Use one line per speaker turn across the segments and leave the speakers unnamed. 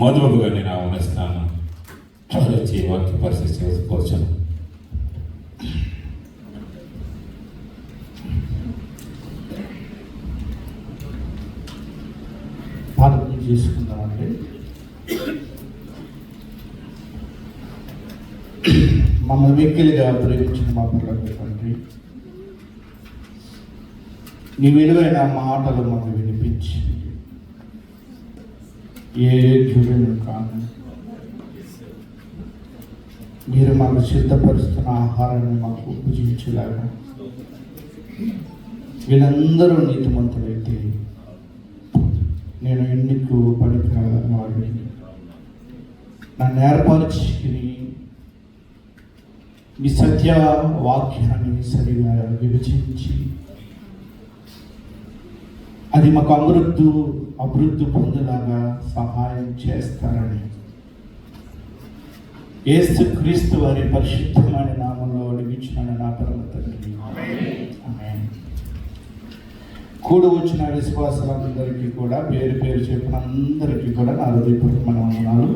మొదలుగా నేను ఆహ్వానిస్తాను. వచ్చి వాక్య పరిస్థితి చేసుకోవచ్చాను.
ప్రార్థన చేసుకుందామండి. మమ్మల్ని వెక్కిలిగా ప్రేమించిన మా పిల్లలు తండ్రి, నీ విలువైన మాటలు మాకు వినిపించి ఏ జ్ఞులను కాదు మీరు మాకు సిద్ధపరుస్తున్న ఆహారాన్ని మాకు భుజించేలాగా వీళ్ళందరూ నీతిమంతులైతే నేను ఎందుకు పనికిరాలని వాడిని నన్ను ఏర్పరచుకుని మీ సత్య వాక్యాన్ని సరిగా విభజించి అది మాకు అభివృద్ధి పొందేలాగా సహాయం చేస్తారని యేసుక్రీస్తు వారి పరిశుద్ధమైన నామంలో అడిగించిన నా పరమ తండ్రి, ఆమేన్. కూడి వచ్చిన విశ్వాసాలందరికీ కూడా పేరు పేరు చెప్పిన అందరికీ కూడా నా హృదయపూర్వకమైన వందనాలు.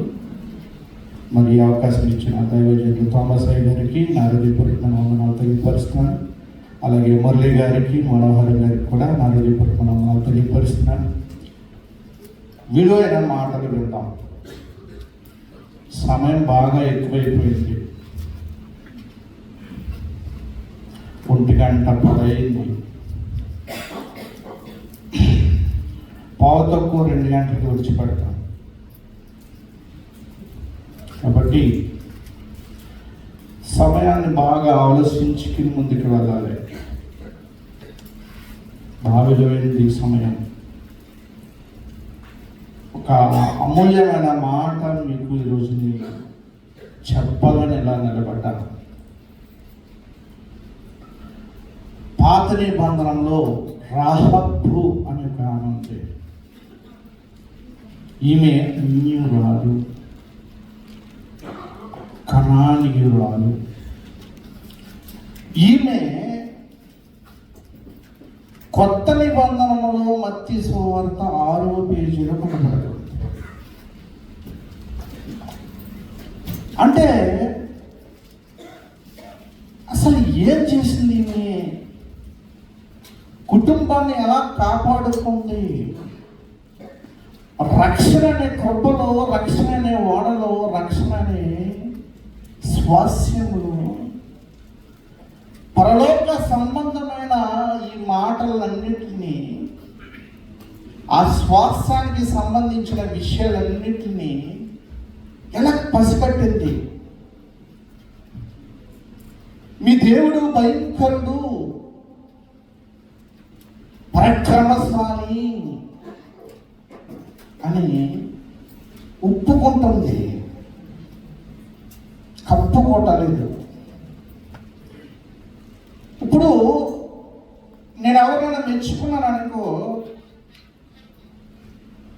మరి ఈ అవకాశం ఇచ్చిన దైవజనులు థామస్ అయ్య గారికి నా హృదయపూర్వకమైన వందనాలు తెలియపరుస్తున్నాను. అలాగే మురళి గారికి, మనోహర్ గారికి కూడా నా హృదయపూర్వకమైన వందనాలు తెలియపరుస్తున్నాను. విలువైన మాటలు వింటాం. సమయం బాగా ఎక్కువైపోయింది. 1:10 పావు తక్కువ 2 గంటలకు విడిచిపెడతాం. కాబట్టి సమయాన్ని బాగా ఆలోచించుకుని ముందుకు వెళ్ళాలి. బాగా విలువైనది సమయం. ఒక అమూల్యమైన మాట మీకు ఈరోజు నేను చెప్పాలని ఎలా నిలబడ్డాను. పాత నిబంధనలో రాహబు అనే ఒక ఆమె ఉంది. ఈమె అన్యురాలు, కనానీయురాలు. ఈమె కొత్త నిబంధనలో మత్తయి సువార్త 6వ పేజీలో కనబడుతుంది. అంటే అసలు ఏం చేసింది ఈమె? కుటుంబాన్ని ఎలా కాపాడుకుంది? రక్షణ అనే కృపలో, రక్షణ అనే ఓడలో, రక్షణ అనే స్వాస్యములు, పరలోక సంబంధమైన ఈ మాటలన్నిటినీ, ఆ స్వాస్థానికి సంబంధించిన విషయాలన్నిటినీ ఎలా పసిగట్టింది? మీ దేవుడు భయంకరుడు, పరాక్రమశాలి అని ఒప్పుకుంటుంది, కప్పుకోవటలేదు. ఇప్పుడు నేను ఎవరైనా మెచ్చుకున్నాను అనుకో,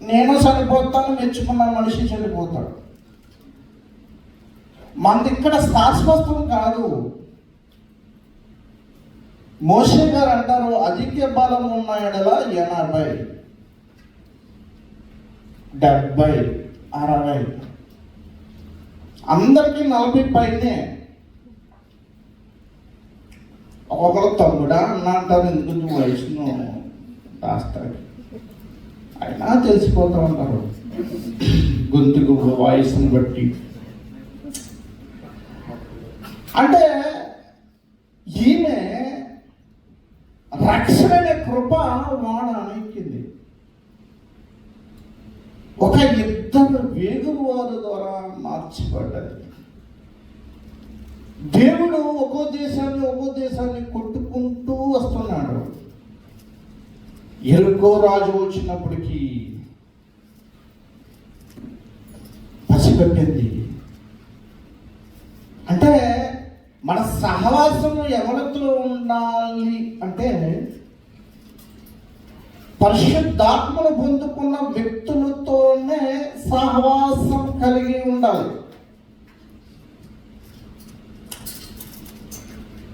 నేను చనిపోతాను, మెచ్చుకున్న మనిషి చనిపోతాడు. మనది ఇక్కడ శాశ్వతం కాదు. మోషే గారు అంటారు, అధిక బలం ఉన్న ఎడల 80, 70, 60, అందరికీ 40 పైనే. ఒకరు తమ్ముడా అన్న అంటారు, ఎందుకు వయసును రాస్తారు, అయినా తెలిసిపోతూ ఉంటారు గొంతుకు వాయిస్ని బట్టి. అంటే ఈమె రక్షణ అనే కృప వాడ అనేకింది. ఒక ఇద్దరు వేగువారి ద్వారా మార్చబడ్డది. దేవుడు ఒక్కో దేశాన్ని కొట్టుకుంటూ వస్తున్నాడు. ఎరుకో రాజు వచ్చినప్పటికీ పసిగట్టింది. అంటే మన సహవాసం ఎవరితో ఉండాలి అంటే, పరిశుద్ధాత్మను పొందుకున్న వ్యక్తులతోనే సహవాసం కలిగి ఉండాలి.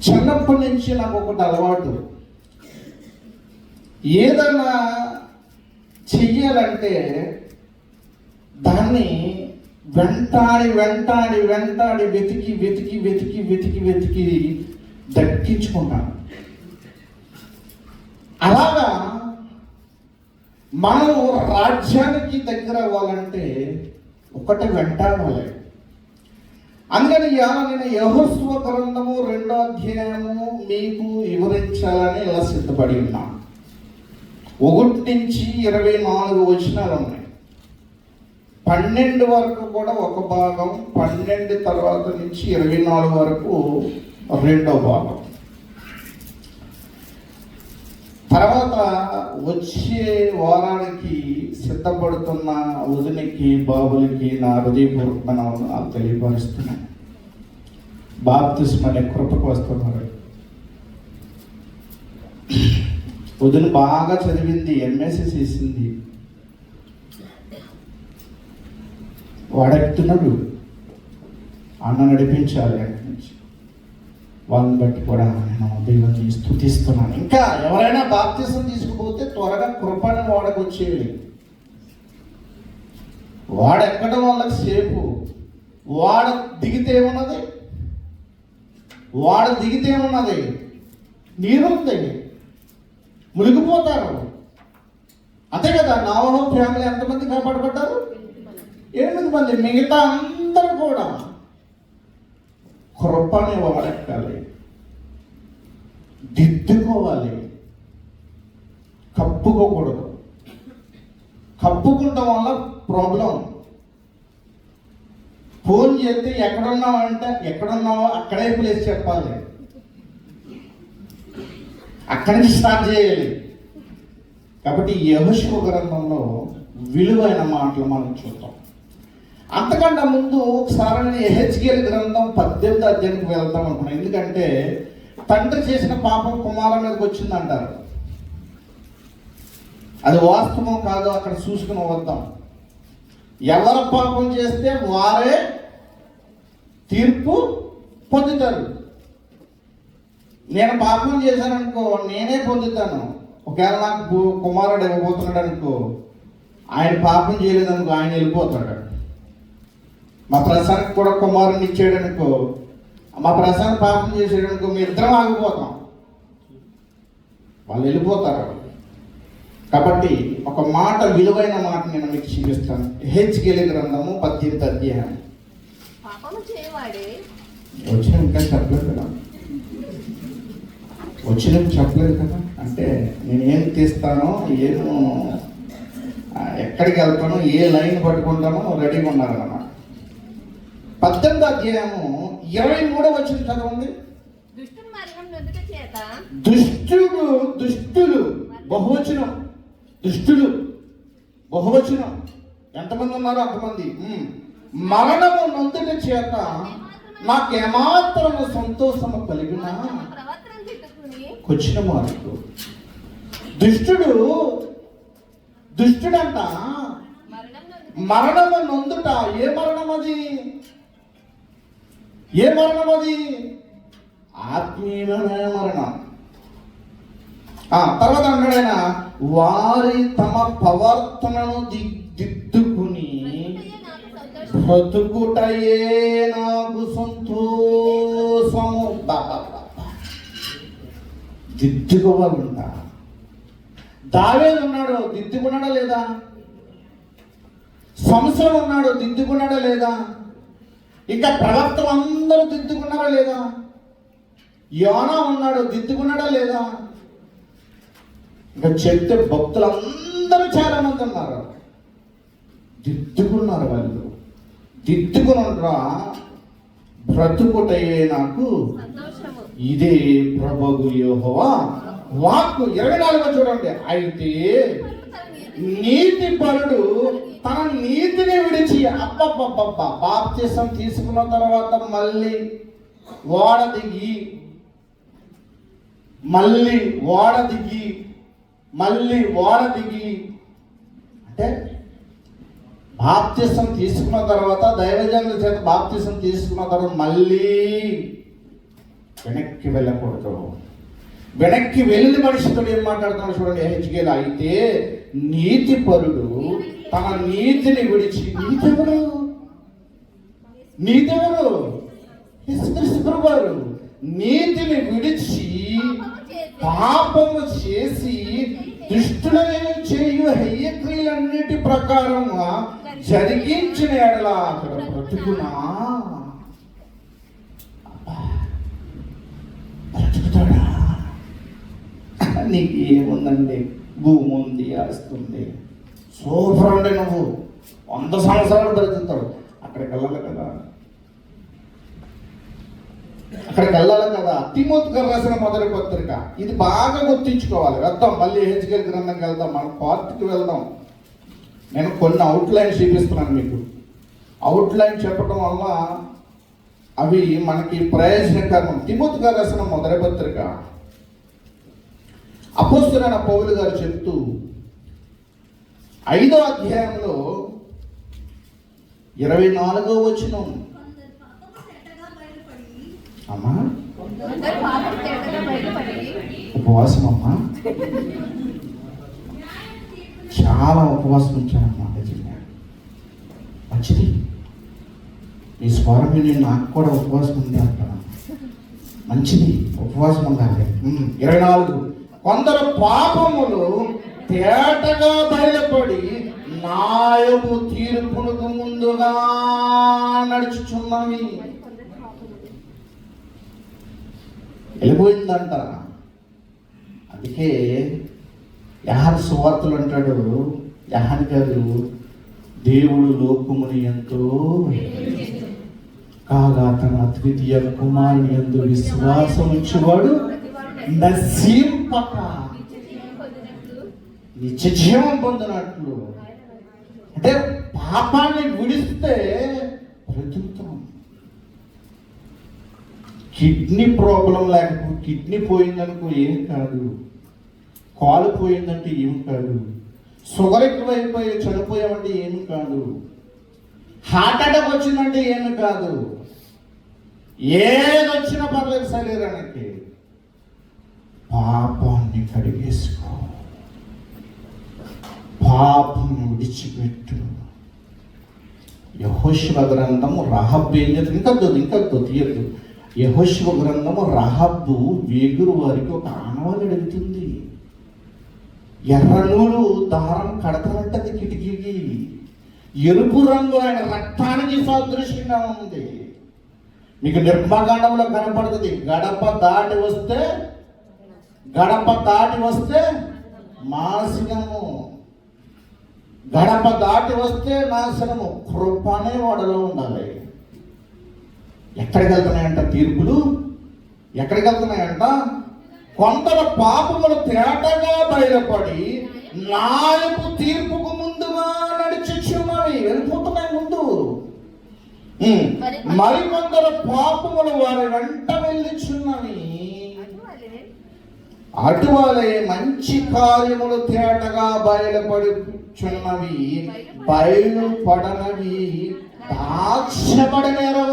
చిన్నప్పటి నుంచి నాకు ఒకటి అలవాటు, ఏదైనా చెయ్యాలంటే దాన్ని వెంటాడి వెంటాడి వెంటాడి వెతికి వెతికి వెతికి వెతికి వెతికి దక్కించుకున్నాను. అలాగా మనం రాజ్యానికి దగ్గర అవ్వాలంటే ఒకటి వెంటాడాలి. అందుకని ఇవాళ నేను యెహోషువ గ్రంథము 2వ అధ్యాయము మీకు వివరించాలని ఇలా సిద్ధపడి ఉన్నాను. 1 నుంచి 24 వచనాలు ఉన్నాయి. 12 వరకు కూడా ఒక భాగం, 12 తర్వాత నుంచి 24 వరకు రెండో భాగం. తర్వాత వచ్చే వారానికి సిద్ధపడుతున్న వదినికి బాబులకి నా హృదయపూర్వకమైన వందనాలు తెలియపరుస్తున్నాను. బాప్తిస్మ అనే కృపకు వస్తున్నారు. వదిన బాగా చదివింది, ఎంఎస్సి చేసింది, వాడెత్తున్నాడు. అన్న నడిపించాలి అక్కడి నుంచి. వాళ్ళని బట్టి కూడా నేను దేవుని స్తుతిస్తున్నాను. ఇంకా ఎవరైనా బాప్తిసం తీసుకుపోతే త్వరగా కృపను వాడకు వచ్చేయాలి. వాడెక్కడం వాళ్ళకి సేపు. వాడు దిగితే ఏమున్నది? నీరుంది, మునిగిపోతారు. అంతే కదా. నోవహు ఫ్యామిలీ ఎంతమంది కాపాడబడ్డారు? 8 మంది. మిగతా అందరూ కూడా కృపని వాడెక్కాలి, దిద్దుకోవాలి, కప్పుకోకూడదు. కప్పుకుంటాం వల్ల ప్రాబ్లం. ఫోన్ చేస్తే ఎక్కడున్నావంటే ఎక్కడున్నావో అక్కడే ప్లేస్ చెప్పాలి, అక్కడి నుంచి స్టార్ట్ చేయాలి. కాబట్టి యెహోషువ గ్రంథంలో విలువైన మాటలు మనం చూద్దాం. అంతకంటే ముందు ఒకసారి నేను యెహెజ్కేలు గ్రంథం 18వ అధ్యాయానికి వెళ్తాం అనుకున్నాను. ఎందుకంటే తండ్రి చేసిన పాపం కుమారుల మీదకి వచ్చిందంటారు. అది వాస్తవం కాదు, అక్కడ చూసుకుని వద్దాం. ఎవరు పాపం చేస్తే వారే తీర్పు పొందుతారు. నేను పాపం చేశాననుకో, నేనే పొందుతాను. ఒకవేళ నాకు కుమారుడు ఇవ్వబోతున్నాడు అనుకో, ఆయన పాపం చేయలేదనుకో, ఆయన వెళ్ళిపోతాడు. మా ప్రసాద్కి కూడా కుమారుని ఇచ్చాడు అనుకో, మా ప్రసాద్ పాపం చేసాడు అనుకో, మీ ఇద్దరం ఆగిపోతాం, వాళ్ళు వెళ్ళిపోతారు. కాబట్టి ఒక మాట, విలువైన మాట నేను మీకు చూపిస్తాను. యెహెజ్కేలు గ్రంథము 18వ అధ్యాయం. వచ్చిన ఇంకా చెప్పలేదు కదా, చెప్పలేదు కదా. అంటే నేను ఏం తీస్తానో, ఏమో ఎక్కడికి వెళ్తానో, ఏ లైన్ పట్టుకుంటానో రెడీగా ఉన్నారన్నమాట. 18వ అధ్యాయము 23వ వచనం చదవండి. దుష్టులు బహువచనం. ఎంతమంది ఉన్నారో అంతమంది. మరణము నొందుట చేత నాకేమాత్రము సంతోషము కలిగిన వచ్చిన మార్పు. దుష్టుడంట మరణము నొందుట. ఏ మరణం అది? ఆత్మీయమైన మరణం. తర్వాత అన్నాడైన వారి తమ ప్రవర్తనను దిద్దుకుని బ్రతుకుటయే నాకు సంతోషము. దిద్దుకోవాలంట. దావీదు ఉన్నాడు, దిద్దుకున్నాడా లేదా? సంసోను ఉన్నాడు, దిద్దుకున్నాడా లేదా? ఇంకా ప్రవక్తలు అందరూ దిద్దుకున్నారా లేదా? యోనా ఉన్నాడు, దిద్దుకున్నాడా లేదా? ఇంకా చెప్తే భక్తులందరూ చాలా మంది ఉన్నారు, దిద్దుకున్నారు. వాళ్ళు దిద్దుకున్నారా? బ్రతుకుటయే నాకు ఇదే ప్రభువు యెహోవా వాక్కు. 24 చూడండి. అయితే నీతి పరుడు తన నీతిని విడిచి, బాప్తిసం తీసుకున్న తర్వాత మళ్ళీ ఓడ దిగి అంటే బాప్తిసం తీసుకున్న తర్వాత, దైవజనుల చేత బాప్తిసం తీసుకున్న తర్వాత మళ్ళీ వెనక్కి వెళ్ళకూడదు. వెనక్కి వెళ్ళిన మనిషితో ఏం మాట్లాడుతున్నాడు చూడండి యెహెజ్కేలు. అయితే నీతిపరుడు తన నీతిని విడిచి, నీతెవరు యేసుక్రీస్తు ప్రభువారు నీతిని విడిచి పాపము చేసి దుష్టులనే చేయు హేయక్రియలన్నిటి ప్రకారంగా జరిగించిన ఎడల అక్కడ బ్రతుకునా? బ్రతుకుతాడా? నీకు ఏముందండి, భూమి ఉంది, ఆస్తుంది, సూపర్ ఉండే, నువ్వు 100 సంవత్సరాలు బ్రతుకుతాడు. అక్కడికి వెళ్ళాలి కదా. తిమోతి గారు రాసిన మొదటి పత్రిక, ఇది బాగా గుర్తించుకోవాలి. వెళ్దాం, మళ్ళీ హెచ్కేల్ గ్రంథంకి వెళ్దాం, మనం పార్ట్కి వెళ్దాం. నేను కొన్ని అవుట్లైన్ చూపిస్తున్నాను మీకు. అవుట్లైన్ చెప్పడం వల్ల అవి మనకి ప్రయోజనకరం. తిమోతి గారు రాసిన మొదటి పత్రిక, అపోస్తలుడైన పౌలు గారు చెప్తూ 5వ అధ్యాయంలో 24వ వచనం. అమ్మా ఉపవాసం, అమ్మా చాలా ఉపవాసం ఉంచానమ్మా. మంచిది, మీ స్వరం నేను నాకు కూడా ఉపవాసం ఉంది అంటాను. మంచిది, ఉపవాసం ఉండాలి. 24, కొందరు పాపములు తేటగా బయలుపడి న్యాయము తీర్పునకు ముందుగా నడుచుచున్నవి. వెళ్ళిపోయిందంట. అందుకే యెహోవా సువార్తలు అంటాడు, యెహోవా గారు, దేవుడు లోకముని ఎంతో కాగా తన అద్వితీయ కుమారుని యందు విశ్వాసం ఉంచేవాడు నశింపక నిత్య జీవం పొందినట్లు. అంటే పాపాన్ని విడిస్తే బ్రతుకుతాం. కిడ్నీ ప్రాబ్లం లేకపోతే, కిడ్నీ పోయిందనుకో ఏం కాదు, కాలు పోయిందంటే ఏం కాదు, షుగర్ ఎక్కువైపోయి చనిపోయామంటే ఏమి కాదు, హార్ట్ అటాక్ వచ్చిందంటే ఏమి కాదు, ఏది వచ్చినా పర్లేదు శరీరానికి. పాపాన్ని కడిగేసుకో, పాపం విడిచిపెట్టు. యెహోషువ గ్రంథము రహబ్బు ఏం చేస్తుంది, ఇంకా తీయద్దు. యెహోషువ గ్రంథము రహబ్బు వేగురు వారికి ఒక ఆనవాలు అడుగుతుంది. ఎర్ర నూలు దారం కడతానంటది కిటికీకి. ఎరుపు రంగు ఆయన రక్తానికి సాదృశ్యంగా ఉంది. మీకు నిర్మకాండంలో కనపడుతుంది. గడప దాటి వస్తే నాశనము, గడప దాటి వస్తే నాశనము. కృప అనే వాడలో ఉండాలి. ఎక్కడికి వెళ్తున్నాయంట తీర్పులు? ఎక్కడికి వెళ్తున్నాయంట? కొందరు పాపములు తేటగా బయలుపడి న్యాయపు తీర్పుకు ముందుగా నడుచుచున్నవి. వెళ్ళిపోతున్నాయి ముందు. మరికొందరు పాపములు వారి వెంట వెళ్ళుచున్నవి. అటువలే మంచి కార్యములు తేటగా బయలుపడుచున్నవి, బయలుపడనవి దాక్షపడలేరు.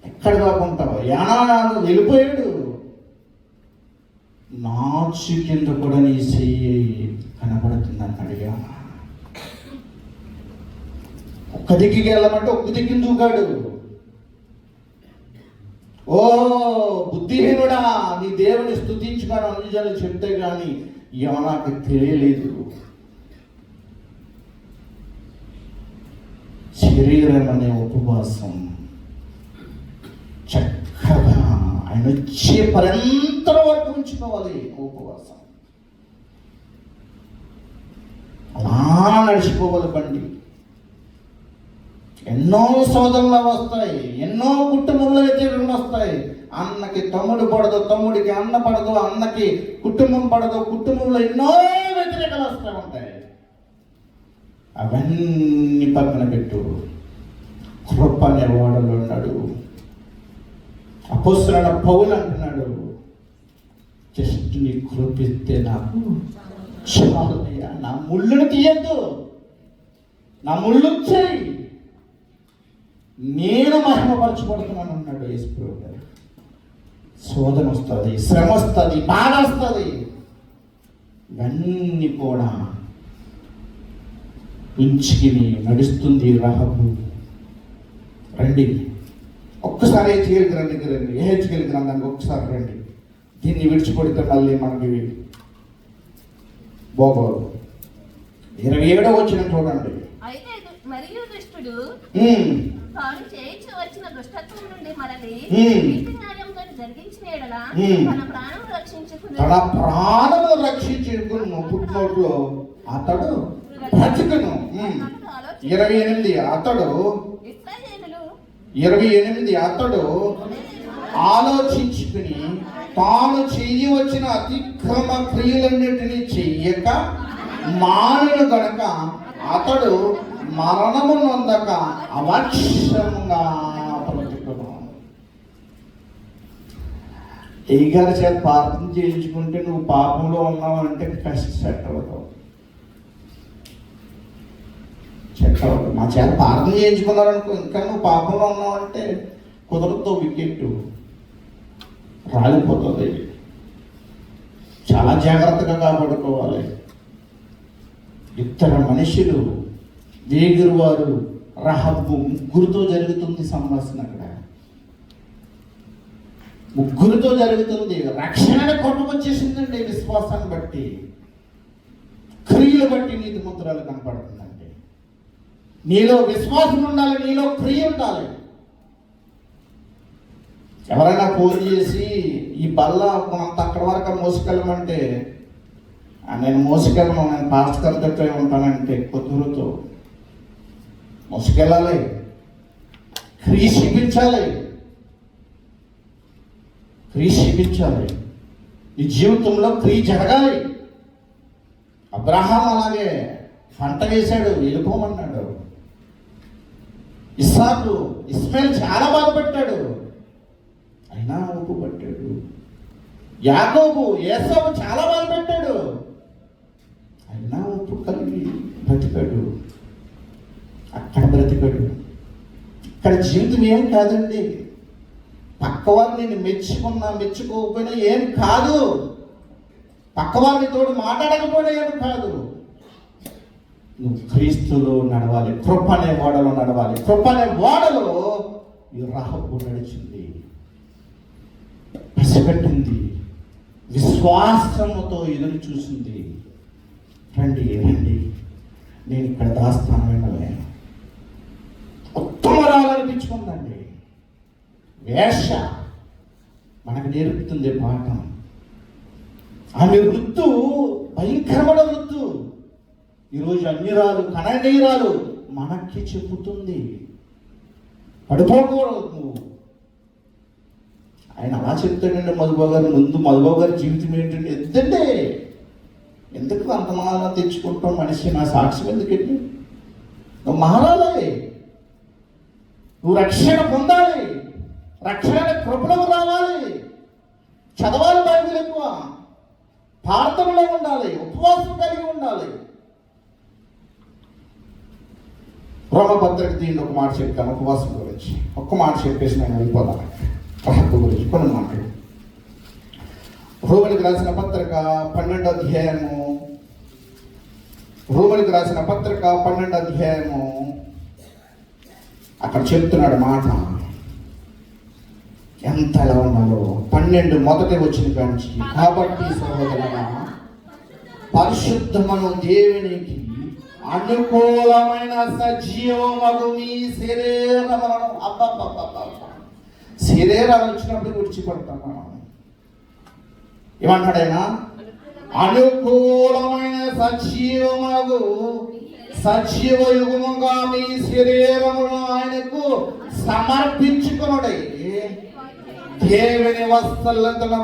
ఎక్కడ కాకుంటావు? యానాడు వెళ్ళిపోయాడు. నాచు కింద కూడా నీ చెయ్యి కనపడుతుందని అడిగా. ఒక్క దిక్కుకి వెళ్ళమంటే ఒక్క దిక్కుని దూకాడు. ఓ బుద్ధిహీనుడా, నీ దేవుని స్తుతించుకొని అనుజాలు చెప్తే కానీ నాకు తెలియలేదు. శరీరం అనే ఉపవాసం చక్కగా ఆయన వచ్చే పర్యంతరం వరకు ఉంచుకోవాలి. ఉపవాసం అలా నడిచిపోవాలి బండి. ఎన్నో శోధనలు వస్తాయి, ఎన్నో కుటుంబంలో వ్యతిరేకలు వస్తాయి. అన్నకి తమ్ముడు పడదు, తమ్ముడికి అన్న పడదు, అన్నకి కుటుంబం పడదు, కుటుంబంలో ఎన్నో వ్యతిరేకలు వస్తూ ఉంటాయి. అవన్నీ పక్కన పెట్టు. కృప అనే వాడలో ఉన్నాడు. అపోస్తలుడైన పౌలు అంటున్నాడు, జస్ట్ నీ కృపిస్తే నాకు చాలయ్యా, నా ముళ్ళును తీయద్దు, నా ముళ్ళు చేయి, నేను మహిమపరచబడుతున్నాను అన్నాడు యేసుప్రభువు గారు. శోధన వస్తుంది, శ్రమ వస్తుంది, బాధ వస్తుంది. ఇవన్నీ కూడా ఉంచుకుని నడుస్తుంది రహబు. రండి ఒక్కసారి హెచ్కేల్ గ్రంథానికి రండి. హెచ్కేల్ గ్రంథానికి ఒక్కసారి రండి. దీన్ని విడిచిపెడితే మళ్ళీ మనకి బాగోదు. 27వ వచనం చూడండి.
అయితే మరియు దుష్టుడు తాను చేయించు వచ్చిన దుష్టత్వం నుండి మనల్ని నీతి న్యాయంతో జరిగించిన యెడల తన ప్రాణం రక్షించుకును పుట్టినోట్లో అతడు బ్రతుకును. 28 అతడు ఆలోచించుకుని తాను చేయవచ్చిన అతిక్రమ క్రియలన్నిటినీ చెయ్యక మానను గనక అతడు మరణము నొందక అవక్షంగా బ్రతుకును. ఏ గారి చేత ప్రార్థన చేయించుకుంటే నువ్వు పాపంలో ఉన్నావు అంటే సెట్ అవుతావు. మా చేత ప్రార్థన చేయించుకున్నారనుకో, ఇంకా నువ్వు పాపంలో ఉన్నావు అంటే కుదరతో వికెట్ రాలిపోతుంది. చాలా జాగ్రత్తగా కాపాడుకోవాలి. ఇద్దరు మనుషులు వేగురు వారు రహబు ముగ్గురితో జరుగుతుంది సంభాషణ. అక్కడ ముగ్గురితో జరుగుతుంది. రక్షణ కొట్టుకొచ్చేసిందండి. విశ్వాసాన్ని బట్టి, క్రియలు బట్టి నీతి ముద్రలు కనపడుతుందండి. నీలో విశ్వాసం ఉండాలి, నీలో క్రియ ఉండాలి. ఎవరైనా ఫోన్ చేసి ఈ బల్ల కొంత అక్కడి వరకు మోసుకెళ్ళమంటే నేను మోసుకెళ్ళను, నేను పాస్టర్ దగ్గర ఉంటానంటే కుదురుతో మోసుకెళ్ళాలి. క్రియ చూపించాలి. ఈ జీవితంలో క్రియ జరగాలి. అబ్రహాం అలాగే పంట వేశాడు, వెళ్ళిపోమన్నాడు. ఇస్మాయిల్ చాలా బాధపడ్డాడు, అయినా ఒప్పు పట్టాడు. యాకోబు ఏసావు చాలా బాధపడ్డాడు, అయినా ఒప్పు కలిగి బ్రతికాడు. అక్కడ బ్రతికాడు. ఇక్కడ జీవితం ఏం కాదండి. పక్కవారిని నేను మెచ్చుకోకపోయినా ఏం కాదు. పక్కవారిని తోడు మాట్లాడకపోయినా ఏం కాదు. నువ్వు క్రీస్తులో నడవాలి, కృప అనే ఓడలో నడవాలి. కృప అనే ఓడలో ఈ రహబు నడిచింది, పసిగట్టింది, విశ్వాసముతో ఎదురు చూసింది. రండి నేను ఇక్కడ దాస్తానమే ఉత్తమరాలనిపించుకుందండి. వేష మనకు నేర్పుతుంది పాఠం. ఆమె వృత్తు భయంకరమైన వృత్తు. ఈరోజు అన్యురాలు కననీయురాలు మనకి చెబుతుంది, పడిపోకూడదు నువ్వు. ఆయన అలా చెప్తాడండి మధుబాబు గారు. ముందు మధుబాబు గారి జీవితం ఏంటంటే ఎద్దండి, ఎందుకు అంతమానం తెచ్చుకుంటాం మనిషి? నా సాక్ష్యం ఎందుకండి? నువ్వు మారాలి, నువ్వు రక్షణ పొందాలి, రక్షణ కృపణకు రావాలి, చదవాలి, బైబిల్ ఎక్కువ, ప్రార్థనలో ఉండాలి, ఉపవాసం కలిగి ఉండాలి. రోమపత్రిక దీన్ని ఒక మాట చెప్తాను ఉపవాసం గురించి. ఒక్క మాట చెప్పేసి నేను వెళ్ళిపోతాను. రహబు గురించి కొన్ని మాటలు. రోమనికి రాసిన పత్రిక 12వ అధ్యాయము. రోమనికి రాసిన పత్రిక 12వ అధ్యాయము. అక్కడ చెప్తున్నాడు మాట ఎంత ఎలా ఉన్నారో. 12 మొదటి వచ్చిన కాంచి, కాబట్టి సహోదరులారా పరిశుద్ధమను దేవునికి అనుకూలమైన సజీవమగు మీ శరీరములను, శరీరాలు వచ్చినప్పుడు విడిచిపెడతాం మనం. ఏమంటాడైనా? అనుకూలమైన సజీవ యుగముగా మీ శరీరమును ఆయనకు సమర్పించుకునుడై దేవుని వత్సలతను